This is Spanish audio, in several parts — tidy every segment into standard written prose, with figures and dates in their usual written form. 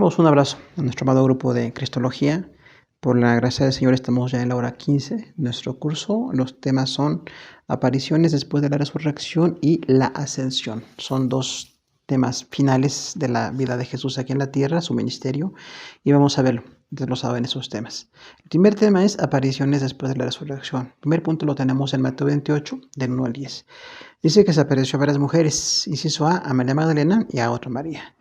Mandamos un abrazo a nuestro amado grupo de Cristología. Por la gracia del Señor estamos ya en la hora 15 de nuestro curso. Los temas son apariciones después de la resurrección y la ascensión. Son dos temas finales de la vida de Jesús aquí en la tierra, su ministerio, y vamos a verlo. Ustedes lo saben esos temas. El primer tema es apariciones después de la resurrección. El primer punto lo tenemos en Mateo 28, del 1 al 10. Dice que se apareció a varias mujeres, inciso a María Magdalena y a otra María.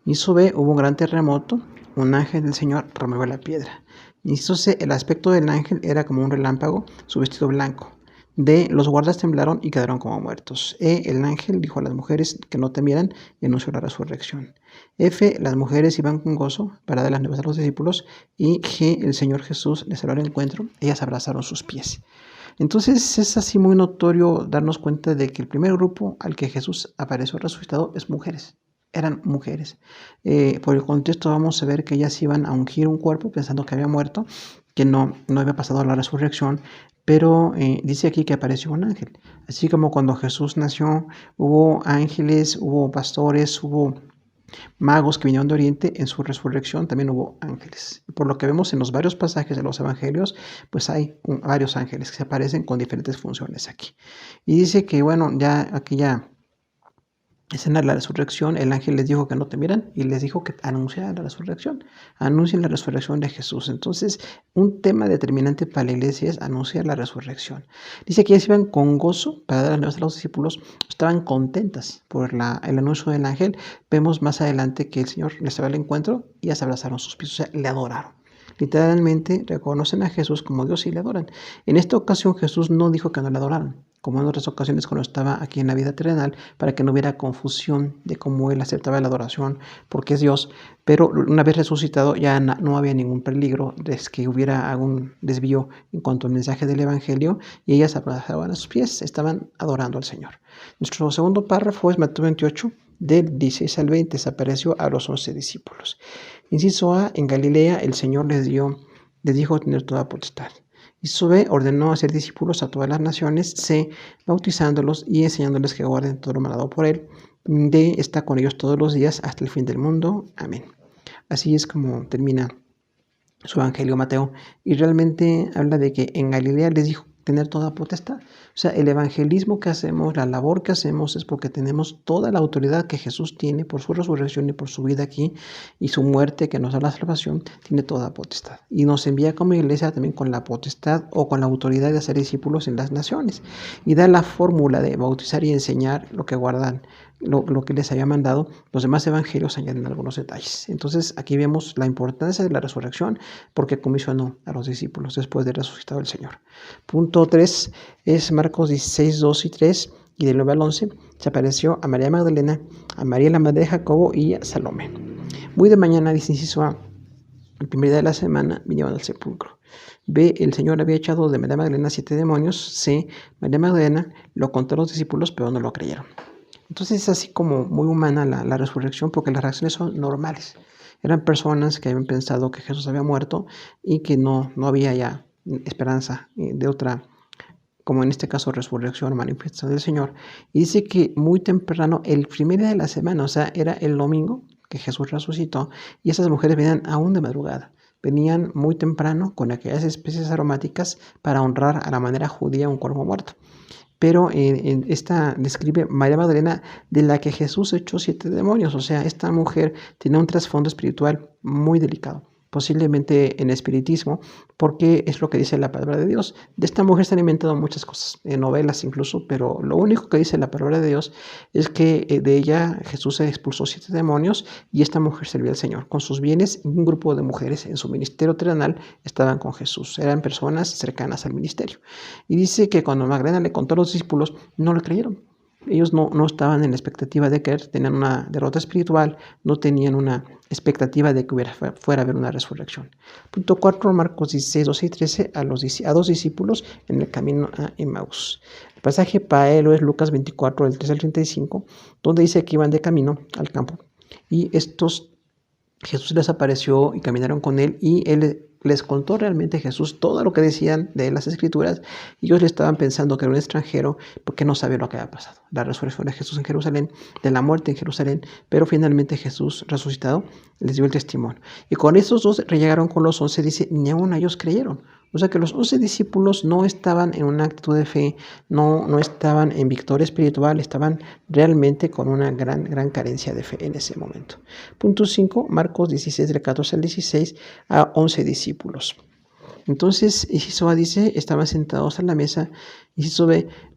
Inciso B, hubo un gran terremoto, un ángel del Señor removió la piedra. Inciso C, el aspecto del ángel era como un relámpago, su vestido blanco. D, los guardas temblaron y quedaron como muertos. E, el ángel dijo a las mujeres que no temieran y anunció la resurrección. F, las mujeres iban con gozo para dar las nuevas a los discípulos. Y G, el Señor Jesús les salió al encuentro, ellas abrazaron sus pies. Entonces es así muy notorio darnos cuenta de que el primer grupo al que Jesús apareció resucitado es mujeres. Eran mujeres. Por el contexto vamos a ver que ellas iban a ungir un cuerpo pensando que había muerto, que no había pasado la resurrección, pero dice aquí que apareció un ángel. Así como cuando Jesús nació, hubo ángeles, hubo pastores, hubo magos que vinieron de Oriente, en su resurrección también hubo ángeles. Por lo que vemos en los varios pasajes de los evangelios, pues hay varios ángeles que se aparecen con diferentes funciones aquí. Y dice que, bueno, ya aquella escena de la resurrección, el ángel les dijo que no temieran y les dijo que anunciaran la resurrección, anuncien la resurrección de Jesús. Entonces, un tema determinante para la iglesia es anunciar la resurrección. Dice que ellas iban con gozo para dar las nuevas a los discípulos, estaban contentas por el anuncio del ángel. Vemos más adelante que el Señor les daba el encuentro y ellas abrazaron sus pies, o sea, le adoraron. Literalmente reconocen a Jesús como Dios y le adoran. En esta ocasión Jesús no dijo que no le adoraran, como en otras ocasiones cuando estaba aquí en la vida terrenal, para que no hubiera confusión de cómo él aceptaba la adoración, porque es Dios. Pero una vez resucitado ya no había ningún peligro de que hubiera algún desvío en cuanto al mensaje del Evangelio, y ellas abrazaban a sus pies, estaban adorando al Señor. Nuestro segundo párrafo es Mateo 28, del 16 al 20, se apareció a los 11 discípulos. Inciso A, en Galilea el Señor les dijo tener toda potestad. Inciso B, ordenó hacer discípulos a todas las naciones. C, bautizándolos y enseñándoles que guarden todo lo mandado por él. D, está con ellos todos los días hasta el fin del mundo. Amén. Así es como termina su evangelio Mateo, y realmente habla de que en Galilea les dijo tener toda potestad. O sea, el evangelismo que hacemos, la labor que hacemos es porque tenemos toda la autoridad que Jesús tiene por su resurrección y por su vida aquí y su muerte que nos da la salvación, tiene toda potestad. Y nos envía como iglesia también con la potestad o con la autoridad de hacer discípulos en las naciones. Y da la fórmula de bautizar y enseñar lo que guardan, lo que les había mandado. Los demás evangelios añaden algunos detalles. Entonces aquí vemos la importancia de la resurrección porque comisionó a los discípulos después de resucitado el Señor. Punto 3 es Marcos 16, 2 y 3, y del 9 al 11 se apareció a María Magdalena, a María la madre de Jacobo y a Salomé. Muy de mañana, dice inciso A, el primer día de la semana vinieron al sepulcro. B, el Señor había echado de María Magdalena 7 demonios. C, María Magdalena lo contó a los discípulos, pero no lo creyeron. Entonces es así como muy humana la resurrección, porque las reacciones son normales. Eran personas que habían pensado que Jesús había muerto y que no había ya esperanza de otra, como en este caso, resurrección, manifestación del Señor. Y dice que muy temprano, el primer día de la semana, o sea, era el domingo que Jesús resucitó, y esas mujeres venían aún de madrugada. Venían muy temprano con aquellas especies aromáticas para honrar a la manera judía un cuerpo muerto. Pero en esta describe María Magdalena, de la que Jesús echó 7 demonios. O sea, esta mujer tiene un trasfondo espiritual muy delicado, posiblemente en espiritismo, porque es lo que dice la palabra de Dios. De esta mujer se han inventado muchas cosas, en novelas incluso, pero lo único que dice la palabra de Dios es que de ella Jesús se expulsó 7 demonios y esta mujer servía al Señor con sus bienes. Un grupo de mujeres en su ministerio terrenal estaban con Jesús, eran personas cercanas al ministerio. Y dice que cuando Magdalena le contó a los discípulos, no le creyeron. Ellos no estaban en la expectativa de creer, tenían una derrota espiritual, no tenían una expectativa de que fuera a haber una resurrección. Punto 4, Marcos 16, 12 y 13, a 2 discípulos en el camino a Emaús. El pasaje para él es Lucas 24, del 3 al 35, donde dice que iban de camino al campo. Y Jesús les apareció y caminaron con él, y él les contó realmente Jesús todo lo que decían de las Escrituras, y ellos le estaban pensando que era un extranjero porque no sabía lo que había pasado. La resurrección de Jesús en Jerusalén, de la muerte en Jerusalén, pero finalmente Jesús resucitado les dio el testimonio. Y con estos dos llegaron con los 11, dice, ni aún ellos creyeron. O sea que los 11 discípulos no estaban en una actitud de fe, no estaban en victoria espiritual, estaban realmente con una gran carencia de fe en ese momento. Punto 5, Marcos 16, del 14 al 16, a 11 discípulos. Entonces Jesús dice, estaban sentados a la mesa, y Jesús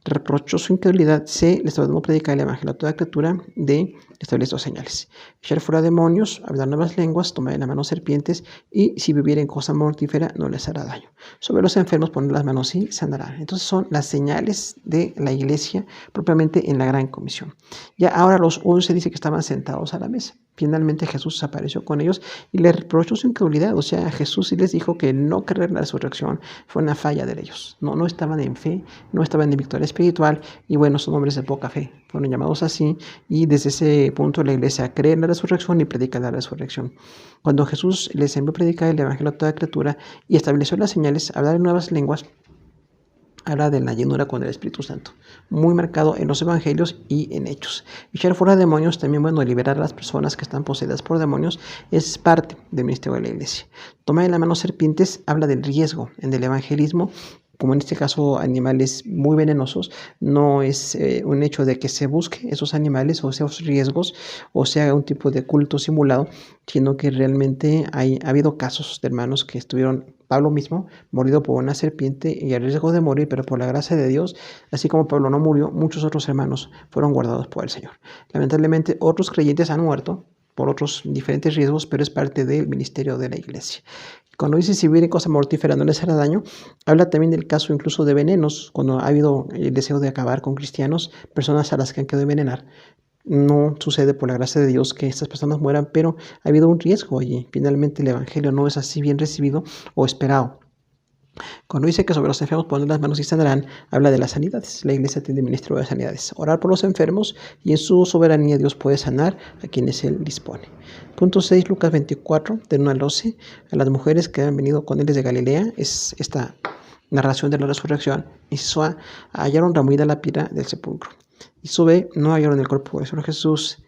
reprochó su incredulidad, les trató de predicar el evangelio a toda criatura, de establecer señales. Echar fuera demonios, hablar nuevas lenguas, tomar en la mano serpientes, y si vivieren cosa mortífera no les hará daño. Sobre los enfermos poner las manos y sanarán. Entonces son las señales de la iglesia propiamente en la gran comisión. Ya ahora los 11 dice que estaban sentados a la mesa. Finalmente Jesús apareció con ellos y les reprochó su incredulidad. O sea, Jesús sí les dijo que no creer en la resurrección fue una falla de ellos. No estaban en fe, no estaban en victoria espiritual, y bueno, son hombres de poca fe. Fueron llamados así, y desde ese punto la iglesia cree en la resurrección y predica la resurrección. Cuando Jesús les envió a predicar el evangelio a toda criatura y estableció las señales, hablar en nuevas lenguas, habla de la llenura con el Espíritu Santo, muy marcado en los evangelios y en hechos. Echar fuera demonios, también liberar a las personas que están poseídas por demonios, es parte del ministerio de la iglesia. Tomar en la mano serpientes habla del riesgo en el evangelismo, como en este caso animales muy venenosos. No es un hecho de que se busque esos animales o esos riesgos o se haga un tipo de culto simulado, sino que realmente ha habido casos de hermanos que estuvieron, Pablo mismo, morido por una serpiente y al riesgo de morir, pero por la gracia de Dios, así como Pablo no murió, muchos otros hermanos fueron guardados por el Señor. Lamentablemente otros creyentes han muerto por otros diferentes riesgos, pero es parte del ministerio de la iglesia. Cuando dice si viene cosa mortífera no les hará daño, habla también del caso incluso de venenos, cuando ha habido el deseo de acabar con cristianos, personas a las que han querido envenenar. No sucede por la gracia de Dios que estas personas mueran, pero ha habido un riesgo y finalmente el evangelio no es así bien recibido o esperado. Cuando dice que sobre los enfermos poner las manos y sanarán, habla de las sanidades. La iglesia tiene ministerio de sanidades. Orar por los enfermos, y en su soberanía Dios puede sanar a quienes Él dispone. Punto 6, Lucas 24, del 1 al 12. A las mujeres que han venido con él desde Galilea, es esta narración de la resurrección. Y hallaron removida la piedra del sepulcro. Y no hallaron el cuerpo del Señor Jesús.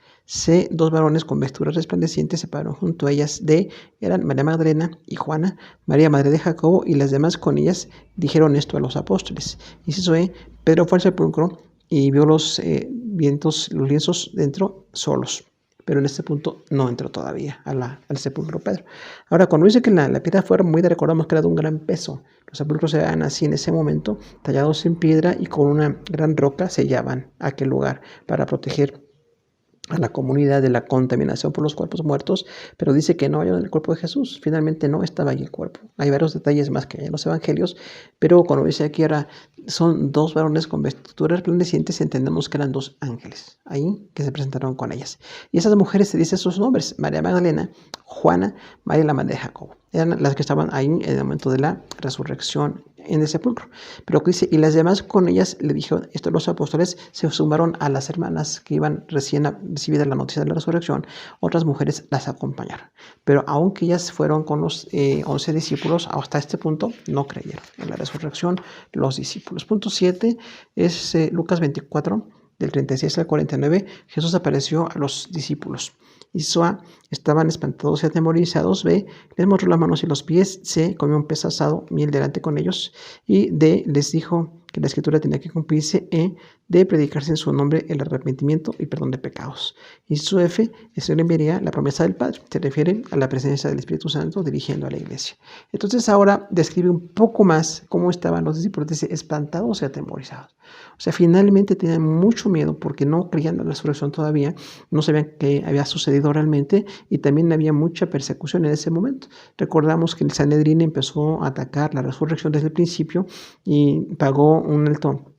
Dos varones con vestiduras resplandecientes se pararon junto a ellas, eran María Magdalena y Juana, María madre de Jacobo, y las demás con ellas dijeron esto a los apóstoles. Y Pedro fue al sepulcro y vio los lienzos dentro solos, pero en este punto no entró todavía al sepulcro Pedro. Ahora, cuando dice que la piedra fue removida, recordamos que era de un gran peso. Los sepulcros se veían así en ese momento, tallados en piedra, y con una gran roca sellaban aquel lugar para proteger a la comunidad de la contaminación por los cuerpos muertos, pero dice que no hallaron el cuerpo de Jesús. Finalmente no estaba ahí el cuerpo. Hay varios detalles más que hay en los evangelios, pero cuando dice aquí ahora son dos varones con vestiduras resplandecientes, entendemos que eran dos ángeles ahí que se presentaron con ellas. Y esas mujeres se dicen sus nombres: María Magdalena, Juana, María la madre de Jacobo. Eran las que estaban ahí en el momento de la resurrección en el sepulcro. Pero dice, y las demás con ellas le dijeron esto. Los apóstoles se sumaron a las hermanas que iban recién a recibir la noticia de la resurrección. Otras mujeres las acompañaron, pero aunque ellas fueron con los 11 discípulos, hasta este punto no creyeron en la resurrección los discípulos. Punto 7 es Lucas 24, del 36 al 49. Jesús apareció a los discípulos. Y estaban espantados y atemorizados. Les mostró las manos y los pies. Comió un pez asado, miel delante con ellos. Y les dijo que la escritura tenía que cumplirse, de predicarse en su nombre el arrepentimiento y perdón de pecados. Y el Señor enviaría la promesa del Padre. Se refiere a la presencia del Espíritu Santo dirigiendo a la iglesia. Entonces ahora describe un poco más cómo estaban los discípulos. Dice, espantados y atemorizados. O sea, finalmente tenían mucho miedo porque no creían en la resurrección todavía, no sabían qué había sucedido realmente, y también había mucha persecución en ese momento. Recordamos que el Sanedrín empezó a atacar la resurrección desde el principio y pagó un alto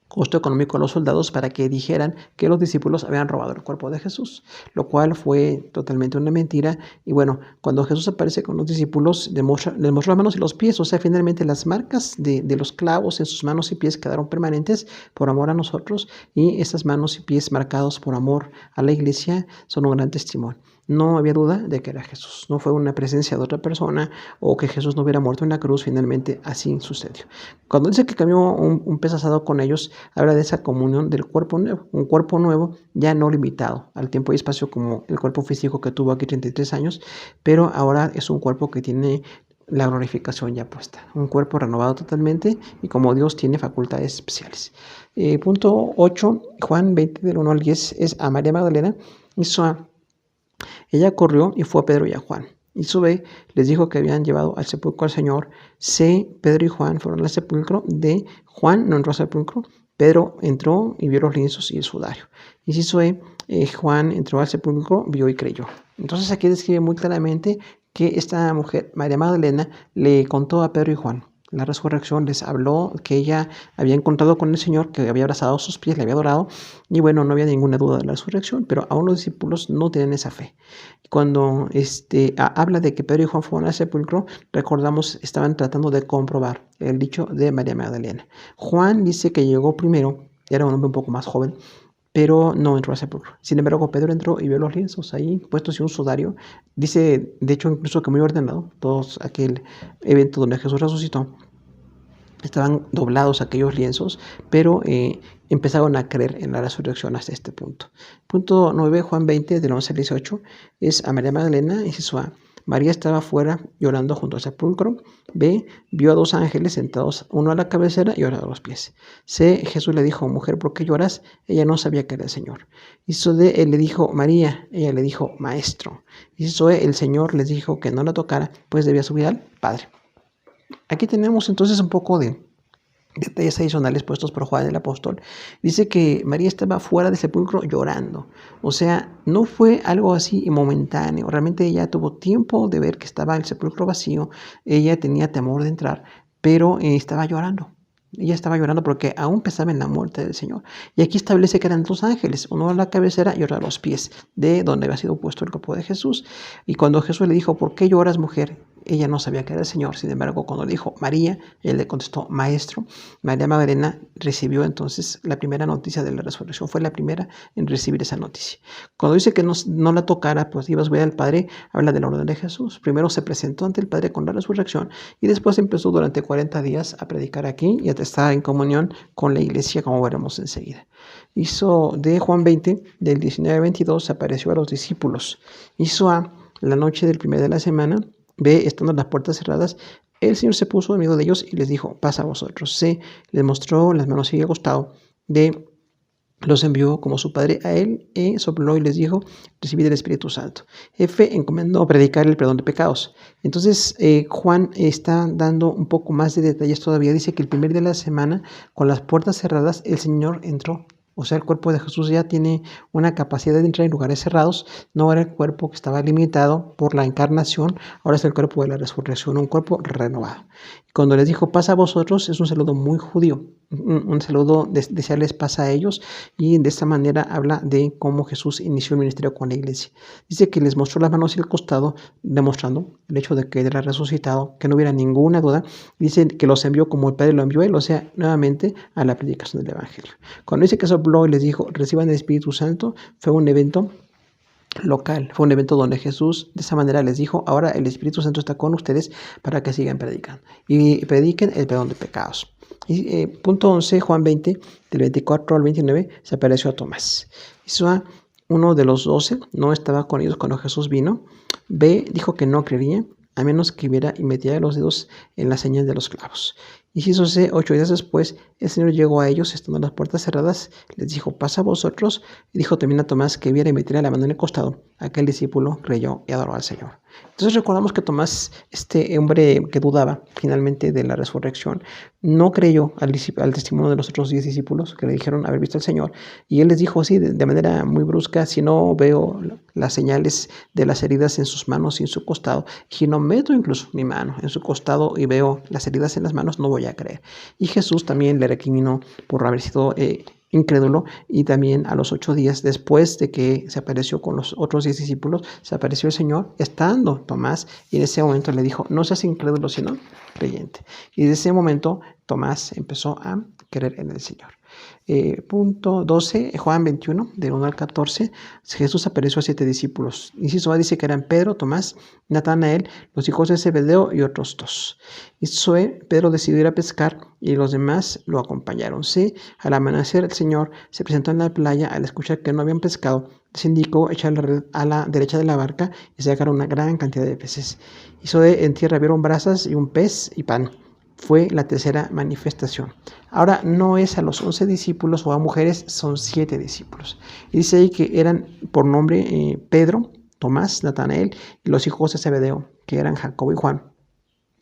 costo económico a los soldados para que dijeran que los discípulos habían robado el cuerpo de Jesús, lo cual fue totalmente una mentira. Y bueno, cuando Jesús aparece con los discípulos, les mostró las manos y los pies. O sea, finalmente las marcas de los clavos en sus manos y pies quedaron permanentes por amor a nosotros, y esas manos y pies marcados por amor a la iglesia son un gran testimonio. No había duda de que era Jesús. No fue una presencia de otra persona o que Jesús no hubiera muerto en la cruz. Finalmente así sucedió. Cuando dice que cambió un pez asado con ellos, habla de esa comunión del cuerpo nuevo. Un cuerpo nuevo ya no limitado al tiempo y espacio como el cuerpo físico que tuvo aquí 33 años, pero ahora es un cuerpo que tiene la glorificación ya puesta. Un cuerpo renovado totalmente y como Dios tiene facultades especiales. Punto 8, Juan 20 del 1 al 10 es a María Magdalena. Ella corrió y fue a Pedro y a Juan. Y sube, les dijo que habían llevado al sepulcro al Señor. Pedro y Juan fueron al sepulcro. Juan no entró al sepulcro. Pedro entró y vio los lienzos y el sudario. Y Juan entró al sepulcro, vio y creyó. Entonces aquí describe muy claramente que esta mujer, María Magdalena, le contó a Pedro y Juan la resurrección, les habló que ella había encontrado con el Señor, que había abrazado sus pies, le había adorado, y bueno, no había ninguna duda de la resurrección, pero aún los discípulos no tienen esa fe. Cuando habla de que Pedro y Juan fueron al sepulcro, recordamos, estaban tratando de comprobar el dicho de María Magdalena. Juan dice que llegó primero, era un hombre un poco más joven, pero no entró al sepulcro. Sin embargo, Pedro entró y vio los lienzos ahí puestos y un sudario. Dice, de hecho, incluso que muy ordenado, todos aquel evento donde Jesús resucitó, estaban doblados aquellos lienzos, pero empezaron a creer en la resurrección hasta este punto. Punto 9, Juan 20, del 11 al 18, es a María Magdalena, es A. María estaba afuera llorando junto al sepulcro. B. Vio a dos ángeles sentados, uno a la cabecera y otro a los pies. C. Jesús le dijo, mujer, ¿por qué lloras? Ella no sabía que era el Señor. D. Él le dijo, María. Ella le dijo, maestro. E. El Señor les dijo que no la tocara, pues debía subir al Padre. Aquí tenemos entonces un poco de detalles adicionales puestos por Juan el apóstol. Dice que María estaba fuera del sepulcro llorando. O sea, no fue algo así momentáneo. Realmente ella tuvo tiempo de ver que estaba el sepulcro vacío. Ella tenía temor de entrar, pero estaba llorando. Ella estaba llorando porque aún pensaba en la muerte del Señor. Y aquí establece que eran dos ángeles, uno a la cabecera y otro a los pies, de donde había sido puesto el cuerpo de Jesús. Y cuando Jesús le dijo, ¿por qué lloras, mujer? Ella no sabía que era el Señor. Sin embargo, cuando le dijo María, él le contestó, maestro. María Magdalena recibió entonces la primera noticia de la resurrección. Fue la primera en recibir esa noticia. Cuando dice que no la tocara, pues iba a subir al Padre, habla de la orden de Jesús. Primero se presentó ante el Padre con la resurrección y después empezó durante 40 días a predicar aquí y a estar en comunión con la iglesia, como veremos enseguida. De Juan 20, del 19 al 22, apareció a los discípulos. La noche del primer de la semana. B, estando las puertas cerradas, el Señor se puso en medio de ellos y les dijo, pasa a vosotros. C, les mostró las manos y el costado. D, los envió como su Padre a él. E, sopló y les dijo, recibid el Espíritu Santo. F, encomendó predicar el perdón de pecados. Entonces, Juan está dando un poco más de detalles todavía. Dice que el primer día de la semana, con las puertas cerradas, el Señor entró. O sea, el cuerpo de Jesús ya tiene una capacidad de entrar en lugares cerrados. No era el cuerpo que estaba limitado por la encarnación, ahora es el cuerpo de la resurrección, un cuerpo renovado. Cuando les dijo, pasa a vosotros, es un saludo muy judío, un saludo desearles paz a ellos, y de esta manera habla de cómo Jesús inició el ministerio con la iglesia. Dice que les mostró las manos y el costado, demostrando el hecho de que él era resucitado, que no hubiera ninguna duda. Dice que los envió como el Padre lo envió él, o sea, nuevamente a la predicación del Evangelio. Cuando dice que sopló y les dijo, reciban el Espíritu Santo, fue un evento local, fue un evento donde Jesús de esa manera les dijo, ahora el Espíritu Santo está con ustedes para que sigan predicando y prediquen el perdón de pecados. Y punto 11, Juan 20, del 24 al 29, se apareció a Tomás. Uno de los 12 no estaba con ellos cuando Jesús vino. B, dijo que no creería a menos que viera y metiera los dedos en la señal de los clavos. Y C, 8 días después, el Señor llegó a ellos, estando las puertas cerradas, les dijo, pasa a vosotros, y dijo también a Tomás que viera y metiera la mano en el costado. Aquel discípulo creyó y adoró al Señor. Entonces recordamos que Tomás, este hombre que dudaba finalmente de la resurrección, no creyó al testimonio de los otros 10 discípulos que le dijeron haber visto al Señor. Y él les dijo así, de manera muy brusca, si no veo las señales de las heridas en sus manos y en su costado, si no meto incluso mi mano en su costado y veo las heridas en las manos, no voy a creer. Y Jesús también le recriminó por haber sido incrédulo, y también a los 8 días después de que se apareció con los otros 10 discípulos, se apareció el Señor estando Tomás, y en ese momento le dijo, no seas incrédulo sino creyente. Y desde ese momento Tomás empezó a creer en el Señor. Punto 12, Juan 21, del 1 al 14, Jesús apareció a 7 discípulos. Inciso A dice que eran Pedro, Tomás, Natanael, los hijos de Zebedeo y otros 2. Inciso B, Pedro decidió ir a pescar y los demás lo acompañaron. C, al amanecer el Señor se presentó en la playa. Al escuchar que no habían pescado, les indicó echar la red a la derecha de la barca y sacar una gran cantidad de peces. Inciso D, en tierra vieron brasas y un pez y pan. Fue la tercera manifestación. Ahora no es a los 11 discípulos o a mujeres, son 7 discípulos. Y dice ahí que eran por nombre Pedro, Tomás, Natanael y los hijos de Zebedeo, que eran Jacobo y Juan,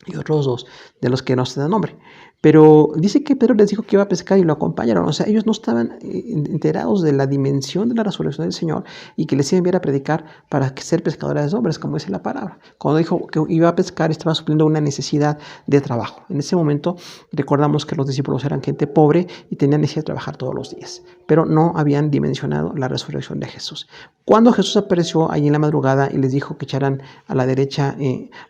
y otros 2 de los que no se da nombre. Pero dice que Pedro les dijo que iba a pescar y lo acompañaron. O sea, ellos no estaban enterados de la dimensión de la resurrección del Señor y que les iba a enviar a predicar para ser pescadores de hombres, como dice la palabra. Cuando dijo que iba a pescar, estaba supliendo una necesidad de trabajo. En ese momento recordamos que los discípulos eran gente pobre y tenían necesidad de trabajar todos los días, pero no habían dimensionado la resurrección de Jesús. Cuando Jesús apareció allí en la madrugada y les dijo que echaran a la derecha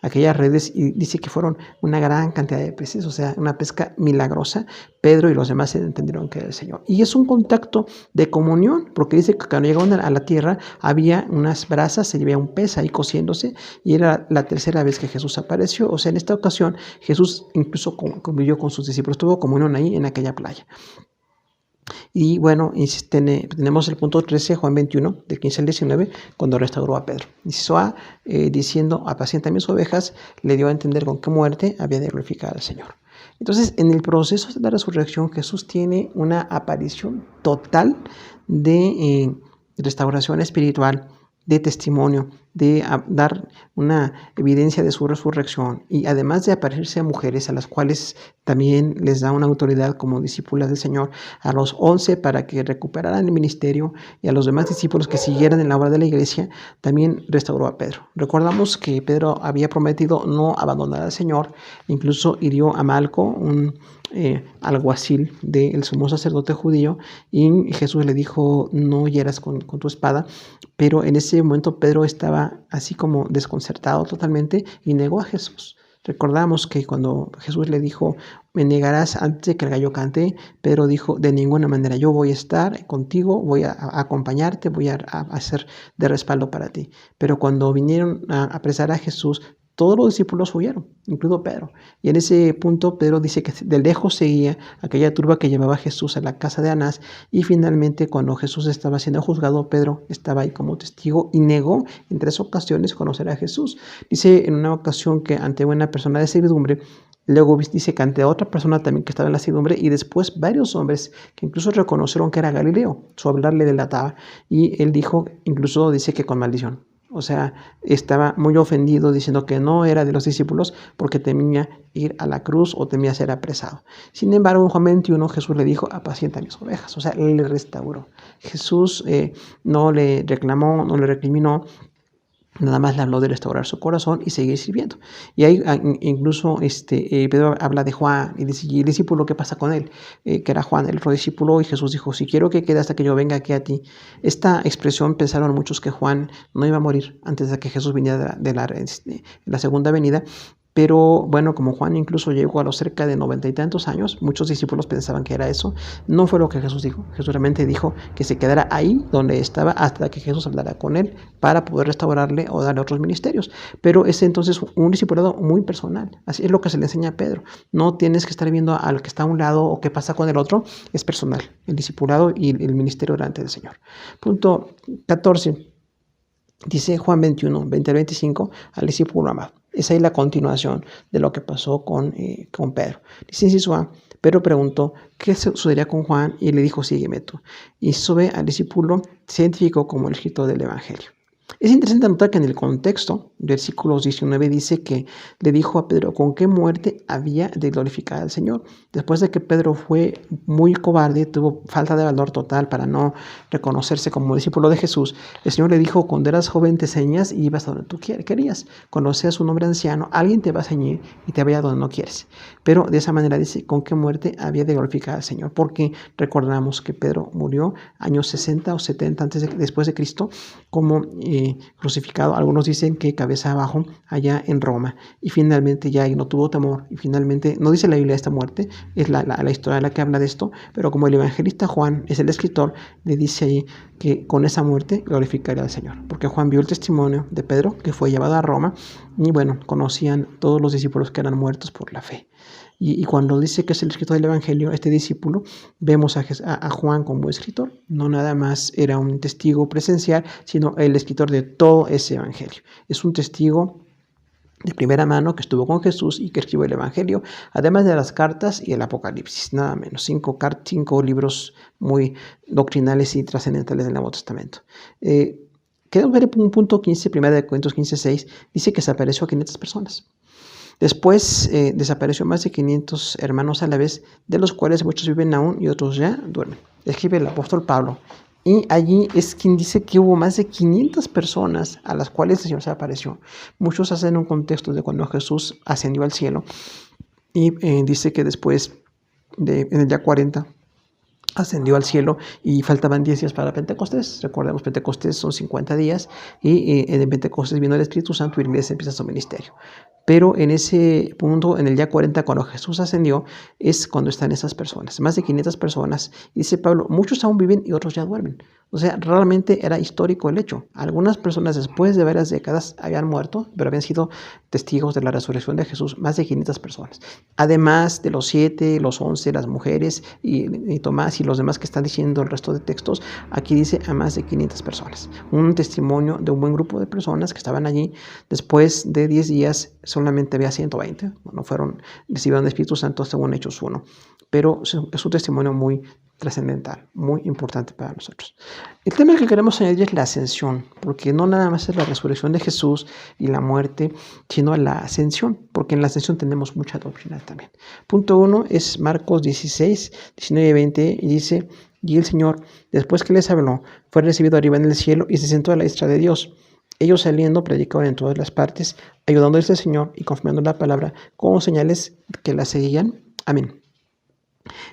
aquellas redes, y dice que fueron una gran cantidad de peces, o sea, una pesca milagrosa, Pedro y los demás entendieron que era el Señor. Y es un contacto de comunión, porque dice que cuando llegaron a la tierra había unas brasas, se llevaba un pez ahí cociéndose, y era la tercera vez que Jesús apareció. O sea, en esta ocasión Jesús incluso convivió con sus discípulos, tuvo comunión ahí en aquella playa. Y bueno, tenemos el punto 13, Juan 21, del 15 al 19, cuando restauró a Pedro. Inciso A, diciendo, apacienta mis ovejas, le dio a entender con qué muerte había de glorificar al Señor. Entonces, en el proceso de la resurrección, Jesús tiene una aparición total de restauración espiritual, de testimonio, de dar una evidencia de su resurrección, y además de aparecerse a mujeres a las cuales también les da una autoridad como discípulas del Señor, a los 11 para que recuperaran el ministerio, y a los demás discípulos que siguieran en la obra de la iglesia, también restauró a Pedro. Recordamos que Pedro había prometido no abandonar al Señor, incluso hirió a Malco, un alguacil del sumo sacerdote judío, y Jesús le dijo, no hieras con tu espada, pero en ese momento Pedro estaba así como desconcertado totalmente y negó a Jesús. Recordamos que cuando Jesús le dijo, me negarás antes de que el gallo cante, Pedro dijo, de ninguna manera, yo voy a estar contigo, voy a acompañarte, voy a hacer de respaldo para ti. Pero cuando vinieron a apresar a Jesús, todos los discípulos huyeron, incluido Pedro. Y en ese punto Pedro dice que de lejos seguía aquella turba que llevaba a Jesús a la casa de Anás, y finalmente cuando Jesús estaba siendo juzgado, Pedro estaba ahí como testigo y negó en 3 ocasiones conocer a Jesús. Dice en una ocasión que ante una persona de servidumbre, luego dice que ante otra persona también que estaba en la servidumbre, y después varios hombres que incluso reconocieron que era Galileo. Su hablar le delataba, y él dijo, incluso dice que con maldición. O sea, estaba muy ofendido diciendo que no era de los discípulos porque temía ir a la cruz o temía ser apresado. Sin embargo, en Juan 21 Jesús le dijo, apacienta mis ovejas. O sea, él le restauró. Jesús no le reclamó, no le recriminó. Nada más le habló de restaurar su corazón y seguir sirviendo. Y ahí incluso Pedro habla de Juan y dice, ¿y el discípulo qué pasa con él? Que era Juan, el otro discípulo, y Jesús dijo, si quiero que quede hasta que yo venga aquí a ti. Esta expresión pensaron muchos que Juan no iba a morir antes de que Jesús viniera de la segunda venida. Pero bueno, como Juan incluso llegó a los cerca de 90 y tantos años, muchos discípulos pensaban que era eso. No fue lo que Jesús dijo. Jesús realmente dijo que se quedara ahí donde estaba hasta que Jesús hablara con él para poder restaurarle o darle otros ministerios. Pero es entonces un discipulado muy personal. Así es lo que se le enseña a Pedro. No tienes que estar viendo al que está a un lado o qué pasa con el otro. Es personal. El discipulado y el ministerio delante del Señor. Punto 14. Dice Juan 21, 20-25, al discípulo amado. Es ahí la continuación de lo que pasó con Pedro. Dice inciso A, Pedro preguntó, ¿qué sucedería con Juan? Y le dijo, sígueme tú. Y sube al discípulo, se identificó como el escritor del Evangelio. Es interesante notar que en el contexto, versículos 19 dice que le dijo a Pedro con qué muerte había de glorificar al Señor. Después de que Pedro fue muy cobarde, tuvo falta de valor total para no reconocerse como discípulo de Jesús, el Señor le dijo, cuando eras joven te ceñas y ibas a donde tú querías. Cuando seas un hombre anciano, alguien te va a ceñir y te vaya donde no quieres. Pero de esa manera dice, con qué muerte había de glorificar al Señor. Porque recordamos que Pedro murió años 60 o 70 después de Cristo como crucificado. Algunos dicen que cabeza abajo allá en Roma. Y finalmente ya no tuvo temor. Y finalmente, no dice la Biblia esta muerte, es la historia la que habla de esto. Pero como el evangelista Juan es el escritor, le dice ahí que con esa muerte glorificaría al Señor. Porque Juan vio el testimonio de Pedro, que fue llevado a Roma. Y bueno, conocían todos los discípulos que eran muertos por la fe. Y cuando dice que es el escritor del Evangelio, este discípulo, vemos a Juan como escritor. No nada más era un testigo presencial, sino el escritor de todo ese Evangelio. Es un testigo de primera mano que estuvo con Jesús y que escribió el Evangelio, además de las cartas y el Apocalipsis, nada menos. 5 libros muy doctrinales y trascendentales del Nuevo Testamento. Queremos ver un punto 15, 1 Corintios 15:6, dice que se apareció a 500 personas. Después desapareció más de 500 hermanos a la vez, de los cuales muchos viven aún y otros ya duermen. Escribe el apóstol Pablo. Y allí es quien dice que hubo más de 500 personas a las cuales el Señor se apareció. Muchos hacen un contexto de cuando Jesús ascendió al cielo. Y dice que después, en el día 40, ascendió al cielo y faltaban 10 días para Pentecostés. Recordemos, Pentecostés son 50 días y en Pentecostés vino el Espíritu Santo y la iglesia empieza su ministerio. Pero en ese punto, en el día 40, cuando Jesús ascendió, es cuando están esas personas, más de 500 personas. Y dice Pablo, muchos aún viven y otros ya duermen. O sea, realmente era histórico el hecho. Algunas personas después de varias décadas habían muerto, pero habían sido testigos de la resurrección de Jesús, más de 500 personas. Además de los 7, los 11, las mujeres y Tomás y los demás que están diciendo el resto de textos, aquí dice a más de 500 personas. Un testimonio de un buen grupo de personas que estaban allí. Después de 10 días solamente había 120. Bueno, recibieron el Espíritu Santo según Hechos 1. Pero es un testimonio muy trascendental, muy importante para nosotros. El tema que queremos añadir es la ascensión, porque no nada más es la resurrección de Jesús y la muerte, sino la ascensión, porque en la ascensión tenemos mucha doctrina también. Punto 1 es Marcos 16, 19 y 20, y dice, y el Señor, después que les habló, fue recibido arriba en el cielo y se sentó a la diestra de Dios. Ellos saliendo predicaban en todas las partes, ayudándoles al Señor y confirmando la palabra con señales que la seguían. Amén.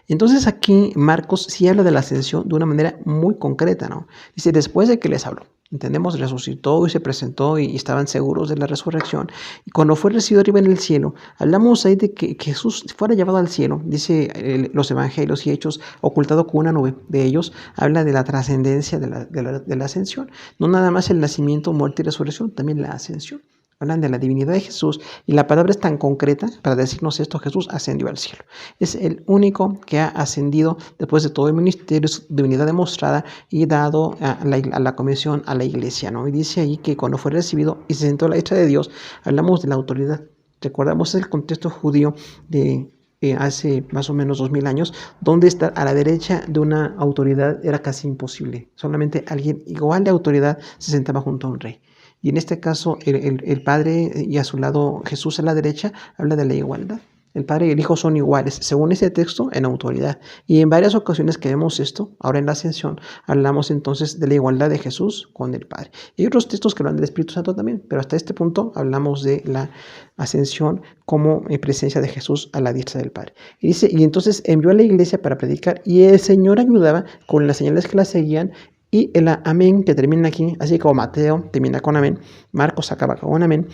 Entonces aquí Marcos sí habla de la ascensión de una manera muy concreta, ¿no? Dice, después de que les habló, entendemos, resucitó y se presentó y estaban seguros de la resurrección. Y cuando fue recibido arriba en el cielo, hablamos ahí de que Jesús fuera llevado al cielo. Dice los evangelios y hechos, ocultado con una nube de ellos, habla de la trascendencia de la ascensión. No nada más el nacimiento, muerte y resurrección, también la ascensión. Hablan de la divinidad de Jesús y la palabra es tan concreta para decirnos esto: Jesús ascendió al cielo. Es el único que ha ascendido después de todo el ministerio, su divinidad demostrada y dado a la comisión a la iglesia, ¿no? Y dice ahí que cuando fue recibido y se sentó a la diestra de Dios, hablamos de la autoridad. Recordamos el contexto judío de hace más o menos 2000 años, donde estar a la derecha de una autoridad era casi imposible. Solamente alguien igual de autoridad se sentaba junto a un rey. Y en este caso, el Padre y a su lado Jesús a la derecha habla de la igualdad. El Padre y el Hijo son iguales, según ese texto, en autoridad. Y en varias ocasiones que vemos esto, ahora en la ascensión, hablamos entonces de la igualdad de Jesús con el Padre. Y hay otros textos que hablan del Espíritu Santo también, pero hasta este punto hablamos de la ascensión como presencia de Jesús a la diestra del Padre. Y dice, y entonces envió a la iglesia para predicar, y el Señor ayudaba con las señales que la seguían. Y el amén que termina aquí, así como Mateo termina con amén, Marcos acaba con un amén,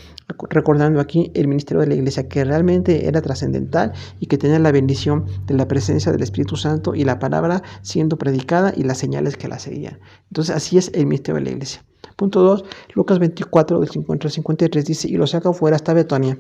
recordando aquí el ministerio de la iglesia que realmente era trascendental y que tenía la bendición de la presencia del Espíritu Santo y la palabra siendo predicada y las señales que la seguían. Entonces así es el ministerio de la iglesia. Punto 2, Lucas 24, del 50 al 53 dice, y los sacó fuera hasta Betania,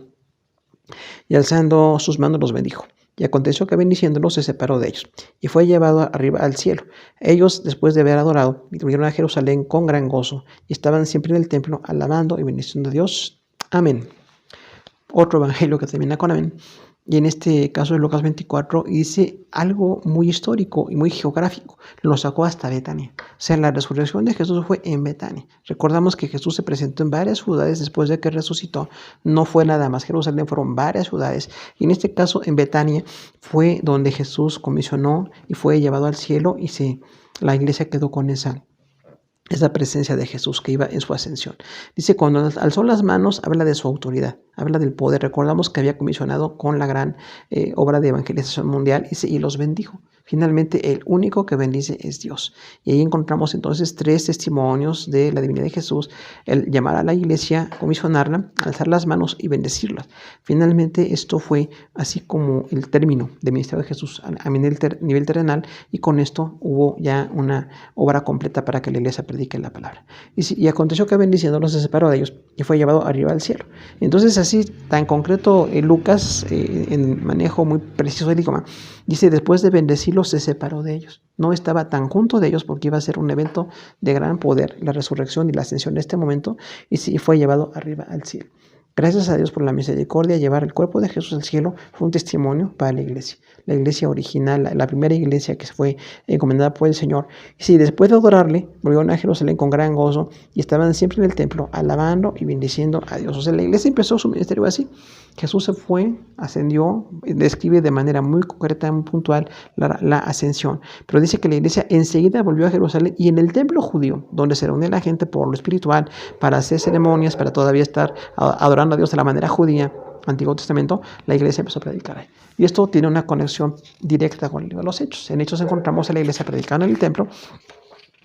y alzando sus manos los bendijo. Y aconteció que bendiciéndolos se separó de ellos, y fue llevado arriba al cielo. Ellos, después de haber adorado, volvieron a Jerusalén con gran gozo, y estaban siempre en el templo, alabando y bendiciendo a Dios. Amén. Otro evangelio que termina con amén. Y en este caso de Lucas 24 dice algo muy histórico y muy geográfico. Lo sacó hasta Betania. O sea, la resurrección de Jesús fue en Betania. Recordamos que Jesús se presentó en varias ciudades después de que resucitó. No fue nada más Jerusalén, fueron varias ciudades. Y en este caso, en Betania, fue donde Jesús comisionó y fue llevado al cielo y la iglesia quedó con esa presencia de Jesús que iba en su ascensión. Dice, cuando alzó las manos, habla de su autoridad, habla del poder. Recordamos que había comisionado con la gran obra de evangelización mundial y los bendijo. Finalmente, el único que bendice es Dios. Y ahí encontramos entonces 3 testimonios de la divinidad de Jesús: el llamar a la iglesia, comisionarla, alzar las manos y bendecirla. Finalmente, esto fue así como el término del ministerio de Jesús a nivel terrenal, y con esto hubo ya una obra completa para que la iglesia predique la palabra. Y aconteció que bendiciéndolos se separó de ellos y fue llevado arriba al cielo. Entonces, así tan concreto, Lucas, en manejo muy preciso del idioma, dice: después de bendecirlos se separó de ellos. No estaba tan junto de ellos porque iba a ser un evento de gran poder, la resurrección y la ascensión en este momento, y sí fue llevado arriba al cielo. Gracias a Dios por la misericordia. Llevar el cuerpo de Jesús al cielo fue un testimonio para la iglesia. La iglesia original, la primera iglesia que fue encomendada por el Señor. Y sí, después de adorarle, volvieron a Jerusalén con gran gozo y estaban siempre en el templo alabando y bendiciendo a Dios. O sea, la iglesia empezó su ministerio así. Jesús se fue, ascendió, describe de manera muy concreta, muy puntual la ascensión. Pero dice que la iglesia enseguida volvió a Jerusalén, y en el templo judío, donde se reunía la gente por lo espiritual, para hacer ceremonias, para todavía estar adorando a Dios de la manera judía, Antiguo Testamento, la iglesia empezó a predicar. Y esto tiene una conexión directa con el libro de los Hechos. En Hechos encontramos a la iglesia predicando en el templo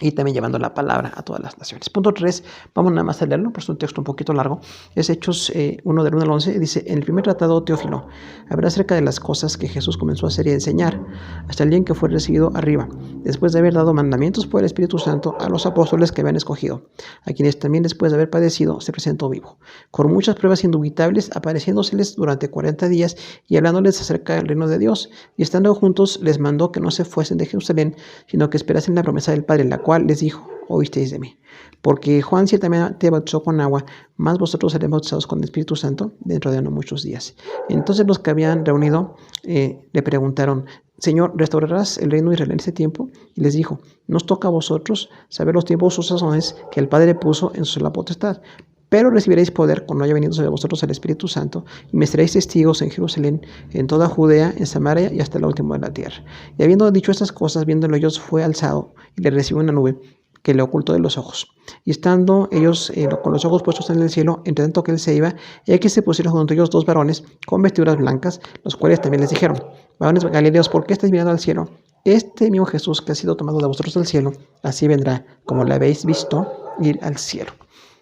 y también llevando la palabra a todas las naciones. Punto 3, vamos nada más a leerlo, porque es un texto un poquito largo. Es Hechos 1 del 1 al 11, dice: en el primer tratado, Teófilo, habla acerca de las cosas que Jesús comenzó a hacer y a enseñar, hasta el día en que fue recibido arriba, después de haber dado mandamientos por el Espíritu Santo a los apóstoles que habían escogido, a quienes también después de haber padecido se presentó vivo, con muchas pruebas indubitables, apareciéndoseles durante 40 días y hablándoles acerca del reino de Dios, y estando juntos les mandó que no se fuesen de Jerusalén, sino que esperasen la promesa del Padre, la cual les dijo: oísteis de mí. Porque Juan ciertamente bautizó con agua, mas vosotros seréis bautizados con el Espíritu Santo dentro de no muchos días. Entonces los que habían reunido le preguntaron: Señor, ¿restaurarás el reino de Israel en este tiempo? Y les dijo: nos toca a vosotros saber los tiempos o sazones que el Padre puso en su sola potestad. Pero recibiréis poder cuando haya venido sobre vosotros el Espíritu Santo, y me seréis testigos en Jerusalén, en toda Judea, en Samaria y hasta el último de la tierra. Y habiendo dicho estas cosas, viéndolo ellos, fue alzado y le recibió una nube que le ocultó de los ojos. Y estando ellos con los ojos puestos en el cielo, entre tanto que él se iba, y aquí se pusieron junto a ellos 2 varones con vestiduras blancas, los cuales también les dijeron: varones galileos, ¿por qué estáis mirando al cielo? Este mismo Jesús que ha sido tomado de vosotros del cielo, así vendrá, como le habéis visto ir al cielo.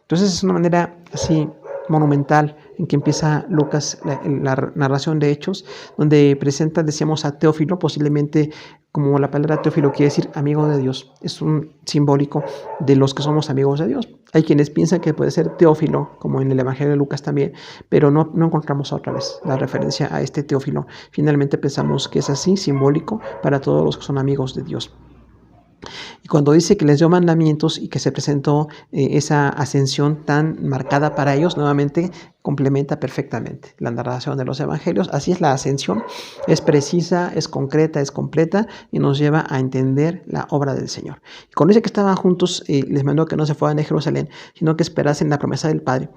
Entonces es una manera así monumental en que empieza Lucas la narración de Hechos, donde presenta, decíamos, a Teófilo, posiblemente, como la palabra Teófilo quiere decir amigo de Dios. Es un simbólico de los que somos amigos de Dios. Hay quienes piensan que puede ser Teófilo, como en el Evangelio de Lucas también, pero no encontramos otra vez la referencia a este Teófilo. Finalmente pensamos que es así, simbólico para todos los que son amigos de Dios. Y cuando dice que les dio mandamientos y que se presentó esa ascensión tan marcada para ellos, nuevamente complementa perfectamente la narración de los evangelios. Así es la ascensión, es precisa, es concreta, es completa, y nos lleva a entender la obra del Señor. Y cuando dice que estaban juntos, les mandó que no se fueran de Jerusalén, sino que esperasen la promesa del Padre.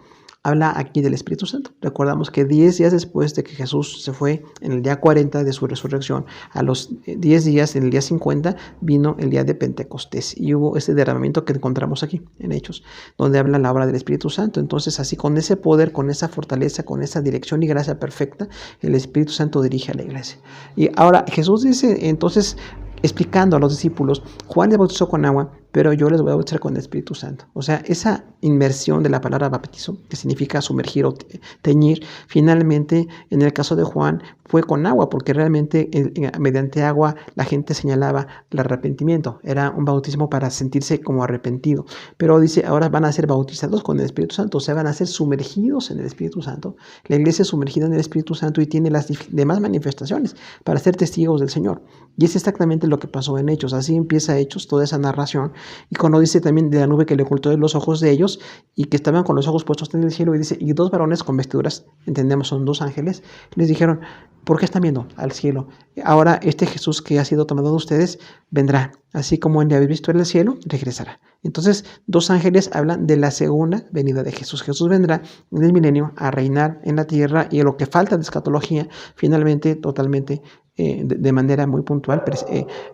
Habla aquí del Espíritu Santo. Recordamos que 10 días después de que Jesús se fue, en el día 40 de su resurrección, a los 10 días, en el día 50, vino el día de Pentecostés, y hubo ese derramamiento que encontramos aquí en Hechos, donde habla la obra del Espíritu Santo. Entonces, así, con ese poder, con esa fortaleza, con esa dirección y gracia perfecta, el Espíritu Santo dirige a la iglesia. Y ahora Jesús dice, entonces, explicando a los discípulos: Juan les bautizó con agua, pero yo les voy a bautizar con el Espíritu Santo. O sea, esa inmersión de la palabra bautizo, que significa sumergir o teñir, finalmente en el caso de Juan fue con agua, porque realmente mediante agua la gente señalaba el arrepentimiento. Era un bautismo para sentirse como arrepentido. Pero dice, ahora van a ser bautizados con el Espíritu Santo, o sea, van a ser sumergidos en el Espíritu Santo. La iglesia es sumergida en el Espíritu Santo y tiene las demás manifestaciones para ser testigos del Señor. Y es exactamente lo que pasó en Hechos. Así empieza Hechos, toda esa narración. Y cuando dice también de la nube que le ocultó de los ojos de ellos, y que estaban con los ojos puestos en el cielo, y dice, y 2 varones con vestiduras, entendemos son 2 ángeles, les dijeron: ¿por qué están viendo al cielo? Ahora este Jesús que ha sido tomado de ustedes vendrá, así como le habéis visto en el cielo, regresará. Entonces 2 ángeles hablan de la segunda venida de Jesús. Jesús vendrá en el milenio a reinar en la tierra, y lo que falta de escatología, finalmente, totalmente, de manera muy puntual,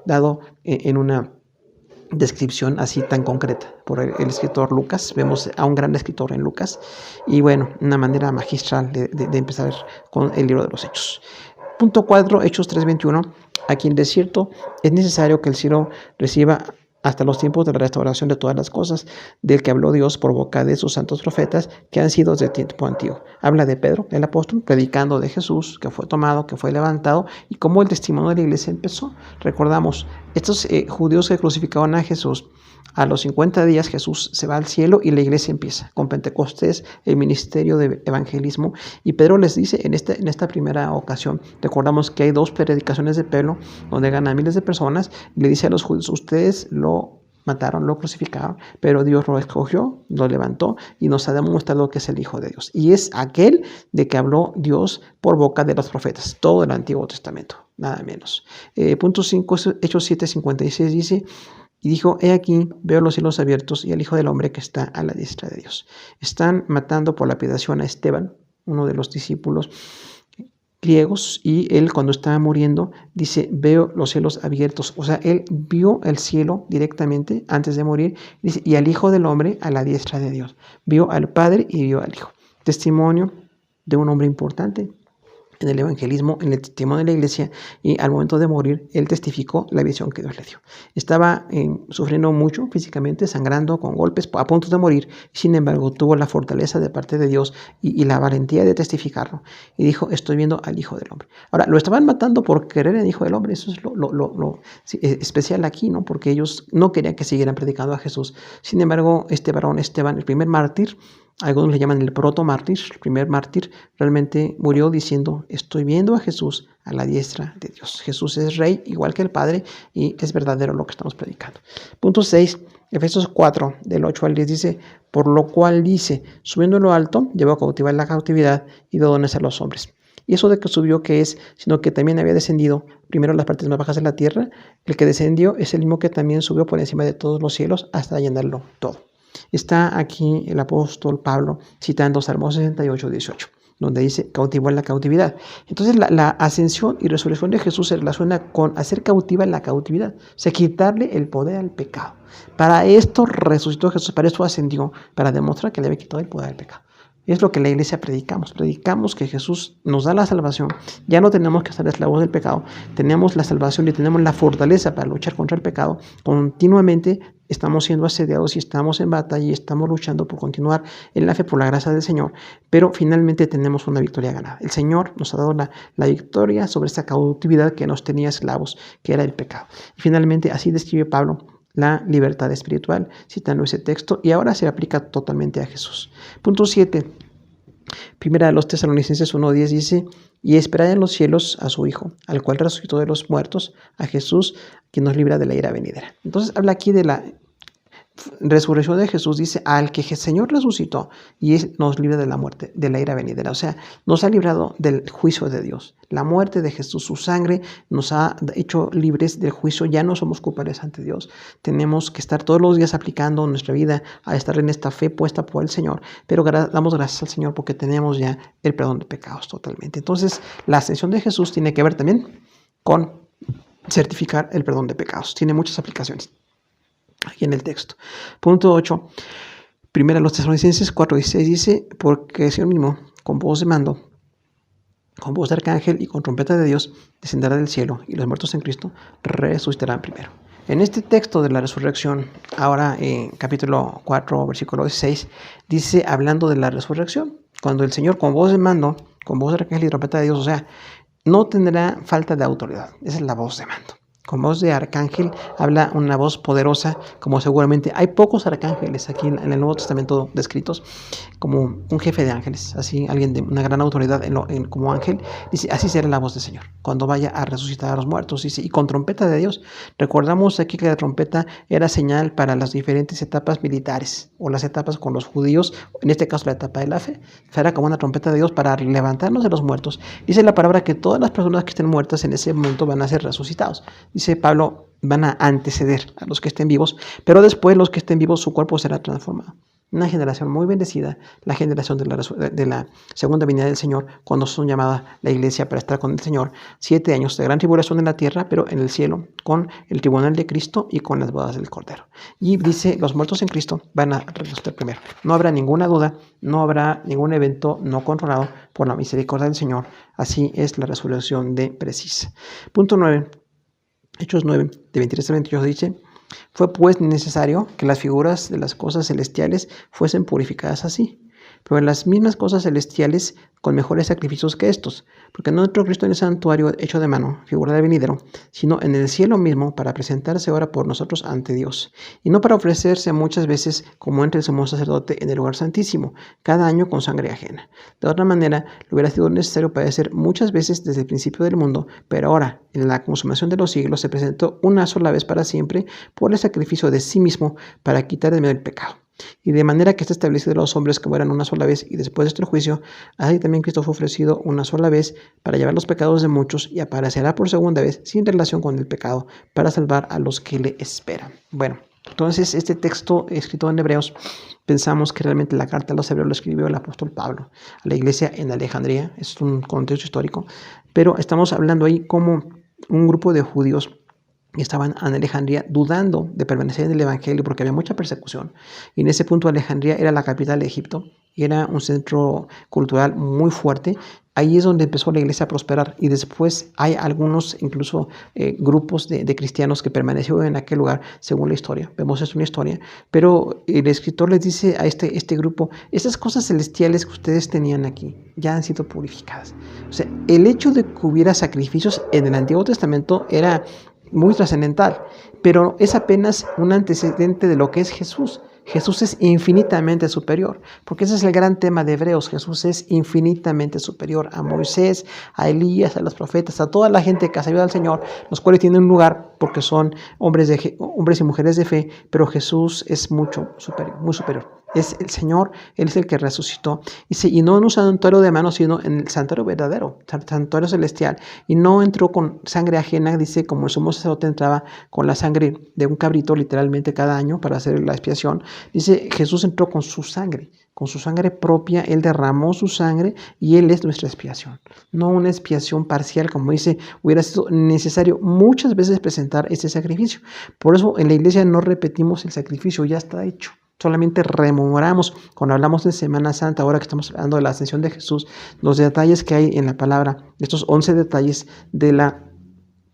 dado en una descripción así tan concreta por el escritor Lucas. Vemos a un gran escritor en Lucas, y bueno, una manera magistral de empezar con el libro de los Hechos. Punto 4, Hechos 3:21, Aquí en el desierto es necesario que el cielo reciba hasta los tiempos de la restauración de todas las cosas, del que habló Dios por boca de sus santos profetas, que han sido desde tiempo antiguo. Habla de Pedro, el apóstol, predicando de Jesús, que fue tomado, que fue levantado, y cómo el testimonio de la iglesia empezó. Recordamos, estos judíos que crucificaron a Jesús, a los 50 días Jesús se va al cielo y la iglesia empieza. Con Pentecostés, el ministerio de evangelismo. Y Pedro les dice en esta primera ocasión, recordamos que hay 2 predicaciones de Pedro, donde ganan miles de personas, y le dice a los judíos, ustedes lo mataron, lo crucificaron, pero Dios lo escogió, lo levantó y nos ha demostrado que es el Hijo de Dios. Y es aquel de que habló Dios por boca de los profetas, todo el Antiguo Testamento, nada menos. Punto 5, Hechos 7:56 dice, y dijo, he aquí, veo los cielos abiertos y al Hijo del Hombre que está a la diestra de Dios. Están matando por lapidación a Esteban, uno de los discípulos griegos, y él cuando estaba muriendo dice, veo los cielos abiertos. O sea, él vio el cielo directamente antes de morir, dice, y al Hijo del Hombre a la diestra de Dios. Vio al Padre y vio al Hijo. Testimonio de un hombre importante en el evangelismo, en el testimonio de la iglesia, y al momento de morir, él testificó la visión que Dios le dio. Estaba sufriendo mucho físicamente, sangrando, con golpes, a punto de morir, sin embargo, tuvo la fortaleza de parte de Dios y la valentía de testificarlo. Y dijo, estoy viendo al Hijo del Hombre. Ahora, lo estaban matando por querer el Hijo del Hombre, eso es lo especial aquí, ¿no? Porque ellos no querían que siguieran predicando a Jesús. Sin embargo, este varón Esteban, el primer mártir, algunos le llaman el proto-mártir, el primer mártir, realmente murió diciendo, estoy viendo a Jesús a la diestra de Dios. Jesús es rey, igual que el Padre, y es verdadero lo que estamos predicando. Punto 6, Efesios 4, del 8 al 10 dice, por lo cual dice, subiendo en lo alto, llevó a cautivar la cautividad y dio dones a los hombres. Y eso de que subió, ¿qué es? Sino que también había descendido primero a las partes más bajas de la tierra. El que descendió es el mismo que también subió por encima de todos los cielos hasta llenarlo todo. Está aquí el apóstol Pablo citando Salmo 68, 18, donde dice, cautivó en la cautividad. Entonces la ascensión y resurrección de Jesús se relaciona con hacer cautiva la cautividad, o sea, quitarle el poder al pecado. Para esto resucitó Jesús, para esto ascendió, para demostrar que le había quitado el poder al pecado. Es lo que la iglesia predicamos. Predicamos que Jesús nos da la salvación. Ya no tenemos que ser esclavos del pecado. Tenemos la salvación y tenemos la fortaleza para luchar contra el pecado. Continuamente estamos siendo asediados y estamos en batalla y estamos luchando por continuar en la fe por la gracia del Señor. Pero finalmente tenemos una victoria ganada. El Señor nos ha dado la victoria sobre esta cautividad que nos tenía esclavos, que era el pecado. Y finalmente así describe Pablo la libertad espiritual, citando ese texto, y ahora se aplica totalmente a Jesús. Punto 7. Primera de los Tesalonicenses 1:10 dice, y esperad en los cielos a su Hijo, al cual resucitó de los muertos, a Jesús, quien nos libra de la ira venidera. Entonces habla aquí de la resurrección de Jesús, dice, al que el Señor resucitó y nos libra de la muerte, de la ira venidera. O sea, nos ha librado del juicio de Dios. La muerte de Jesús, su sangre, nos ha hecho libres del juicio. Ya no somos culpables ante Dios. Tenemos que estar todos los días aplicando nuestra vida a estar en esta fe puesta por el Señor. Pero damos gracias al Señor porque tenemos ya el perdón de pecados totalmente. Entonces, la ascensión de Jesús tiene que ver también con certificar el perdón de pecados. Tiene muchas aplicaciones aquí en el texto. Punto 8. Primera de los Tesalonicenses 4:16 dice, porque el Señor mismo, con voz de mando, con voz de arcángel y con trompeta de Dios, descenderá del cielo, y los muertos en Cristo resucitarán primero. En este texto de la resurrección, ahora en capítulo 4, versículo 16, dice, hablando de la resurrección, cuando el Señor con voz de mando, con voz de arcángel y trompeta de Dios, o sea, no tendrá falta de autoridad. Esa es la voz de mando. Con voz de arcángel habla una voz poderosa, como seguramente hay pocos arcángeles aquí en el Nuevo Testamento descritos, como un jefe de ángeles, así alguien de una gran autoridad como ángel. Dice, así será la voz del Señor cuando vaya a resucitar a los muertos. Dice, y con trompeta de Dios. Recordamos aquí que la trompeta era señal para las diferentes etapas militares o las etapas con los judíos, en este caso la etapa de la fe. Era como una trompeta de Dios para levantarnos de los muertos. Dice la palabra que todas las personas que estén muertas en ese momento van a ser resucitados. Dice Pablo, van a anteceder a los que estén vivos, pero después los que estén vivos su cuerpo será transformado. Una generación muy bendecida, la generación de la segunda venida del Señor, cuando son llamada la iglesia para estar con el Señor. 7 años de gran tribulación en la tierra, pero en el cielo, con el tribunal de Cristo y con las bodas del Cordero. Y dice, los muertos en Cristo van a resucitar primero. No habrá ninguna duda, no habrá ningún evento no controlado por la misericordia del Señor. Así es la resurrección de precisa. Punto 9. Hechos 9, de 23 al 28 dice: fue pues necesario que las figuras de las cosas celestiales fuesen purificadas así, pero en las mismas cosas celestiales con mejores sacrificios que estos, porque no entró Cristo en el santuario hecho de mano, figura del venidero, sino en el cielo mismo, para presentarse ahora por nosotros ante Dios, y no para ofrecerse muchas veces como entra el sumo sacerdote en el lugar santísimo, cada año con sangre ajena. De otra manera, le hubiera sido necesario padecer muchas veces desde el principio del mundo, pero ahora, en la consumación de los siglos, se presentó una sola vez para siempre por el sacrificio de sí mismo para quitar de medio el pecado. Y de manera que está establecido a los hombres que mueran una sola vez y después de este juicio, así también Cristo fue ofrecido una sola vez para llevar los pecados de muchos y aparecerá por segunda vez sin relación con el pecado para salvar a los que le esperan. Bueno, entonces este texto escrito en Hebreos, pensamos que realmente la carta a los Hebreos lo escribió el apóstol Pablo a la iglesia en Alejandría. Es un contexto histórico, pero estamos hablando ahí como un grupo de judíos estaban en Alejandría dudando de permanecer en el evangelio porque había mucha persecución, y en ese punto Alejandría era la capital de Egipto y era un centro cultural muy fuerte. Ahí es donde empezó la iglesia a prosperar, y después hay algunos incluso grupos de cristianos que permanecieron en aquel lugar según la historia. Vemos esto en la historia, pero el escritor les dice a este grupo: esas cosas celestiales que ustedes tenían aquí ya han sido purificadas. O sea, el hecho de que hubiera sacrificios en el Antiguo Testamento era muy trascendental, pero es apenas un antecedente de lo que es Jesús. Jesús es infinitamente superior, porque ese es el gran tema de Hebreos. Jesús es infinitamente superior a Moisés, a Elías, a los profetas, a toda la gente que ha servido al Señor, los cuales tienen un lugar porque son hombres y mujeres de fe, pero Jesús es mucho superior, muy superior. Es el Señor, Él es el que resucitó. Y no en un santuario de mano, sino en el santuario verdadero, santuario celestial. Y no entró con sangre ajena, dice, como el sumo sacerdote entraba con la sangre de un cabrito literalmente cada año para hacer la expiación. Dice, Jesús entró con su sangre propia. Él derramó su sangre y Él es nuestra expiación. No una expiación parcial, como dice, hubiera sido necesario muchas veces presentar este sacrificio. Por eso en la iglesia no repetimos el sacrificio, ya está hecho. Solamente rememoramos cuando hablamos de Semana Santa, ahora que estamos hablando de la ascensión de Jesús, los detalles que hay en la palabra, estos 11 detalles de la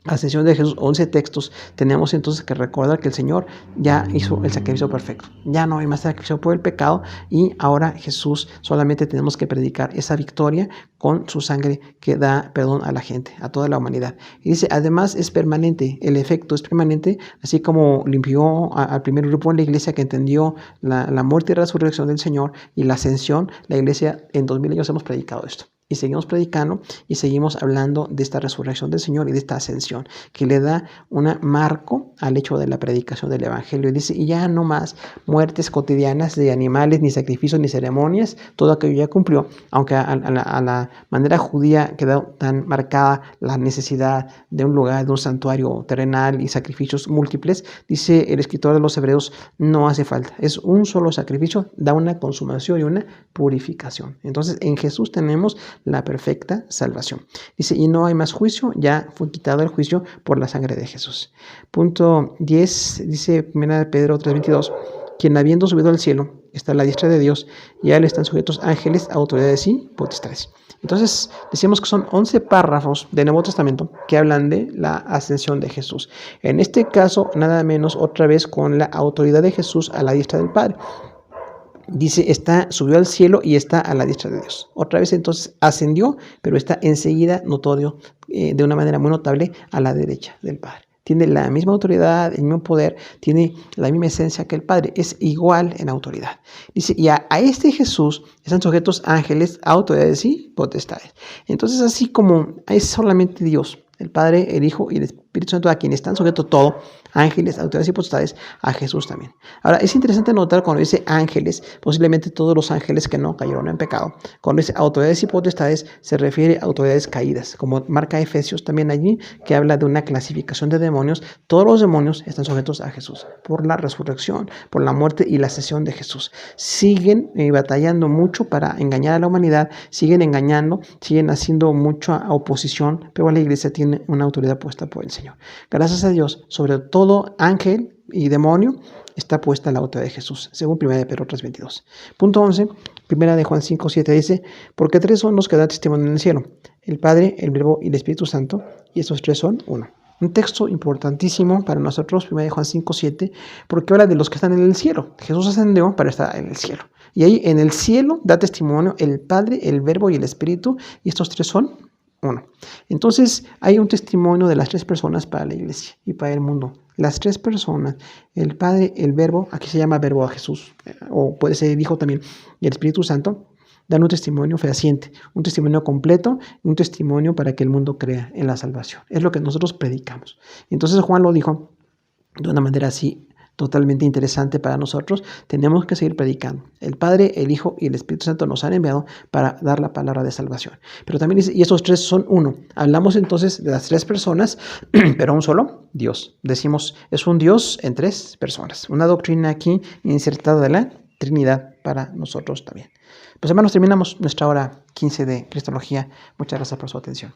ascensión de Jesús, 11 textos. Tenemos entonces que recordar que el Señor ya hizo el sacrificio perfecto. Ya no hay más sacrificio por el pecado, y ahora Jesús solamente tenemos que predicar esa victoria con su sangre que da perdón a la gente, a toda la humanidad. Y dice, además es permanente, el efecto es permanente, así como limpió al primer grupo en la iglesia que entendió la muerte y resurrección del Señor y la ascensión. La iglesia en 2000 años hemos predicado esto. Y seguimos predicando y seguimos hablando de esta resurrección del Señor y de esta ascensión, que le da un marco al hecho de la predicación del Evangelio. Y dice, y ya no más muertes cotidianas de animales, ni sacrificios, ni ceremonias, todo aquello ya cumplió, aunque a la manera judía quedó tan marcada la necesidad de un lugar, de un santuario terrenal y sacrificios múltiples. Dice el escritor de los Hebreos, no hace falta, es un solo sacrificio, da una consumación y una purificación. Entonces en Jesús tenemos la perfecta salvación. Dice, y no hay más juicio, ya fue quitado el juicio por la sangre de Jesús. Punto 10, dice 1 Pedro 3:22, quien habiendo subido al cielo está a la diestra de Dios, y a él están sujetos ángeles, autoridades y potestades. Entonces, decíamos que son 11 párrafos del Nuevo Testamento que hablan de la ascensión de Jesús. En este caso, nada menos otra vez con la autoridad de Jesús a la diestra del Padre. Dice, subió al cielo y está a la diestra de Dios. Otra vez entonces ascendió, pero está enseguida notorio, de una manera muy notable, a la derecha del Padre. Tiene la misma autoridad, el mismo poder, tiene la misma esencia que el Padre, es igual en autoridad. Dice, y a este Jesús están sujetos ángeles, autoridades y potestades. Entonces, así como es solamente Dios, el Padre, el Hijo y el Espíritu Santo, a quien están sujetos todo, ángeles, autoridades y potestades, a Jesús también. Ahora, es interesante notar cuando dice ángeles, posiblemente todos los ángeles que no cayeron en pecado. Cuando dice autoridades y potestades, se refiere a autoridades caídas, como marca Efesios también allí, que habla de una clasificación de demonios. Todos los demonios están sujetos a Jesús, por la resurrección, por la muerte y la ascensión de Jesús. Siguen batallando mucho para engañar a la humanidad, siguen engañando, siguen haciendo mucha oposición, pero la iglesia tiene una autoridad puesta por el Señor. Gracias a Dios, sobre todo ángel y demonio está puesta la autoridad de Jesús, según 1 Pedro 3:22. Punto 11, 1 Juan 5:7 dice, porque 3 son los que dan testimonio en el cielo, el Padre, el Verbo y el Espíritu Santo, y estos 3 son uno. Un texto importantísimo para nosotros, 1 Juan 5:7, porque habla de los que están en el cielo. Jesús ascendió para estar en el cielo. Y ahí en el cielo da testimonio el Padre, el Verbo y el Espíritu, y estos tres son uno. Entonces hay un testimonio de las tres personas para la iglesia y para el mundo. Las tres personas, el Padre, el Verbo, aquí se llama Verbo a Jesús, o puede ser el Hijo también, y el Espíritu Santo, dan un testimonio fehaciente, un testimonio completo, un testimonio para que el mundo crea en la salvación. Es lo que nosotros predicamos. Entonces Juan lo dijo de una manera así totalmente interesante para nosotros. Tenemos que seguir predicando. El Padre, el Hijo y el Espíritu Santo nos han enviado para dar la palabra de salvación. Pero también dice, y estos tres son uno. Hablamos entonces de las tres personas, pero un solo Dios. Decimos, es un Dios en tres personas. Una doctrina aquí insertada de la Trinidad para nosotros también. Pues hermanos, terminamos nuestra hora 15 de Cristología. Muchas gracias por su atención.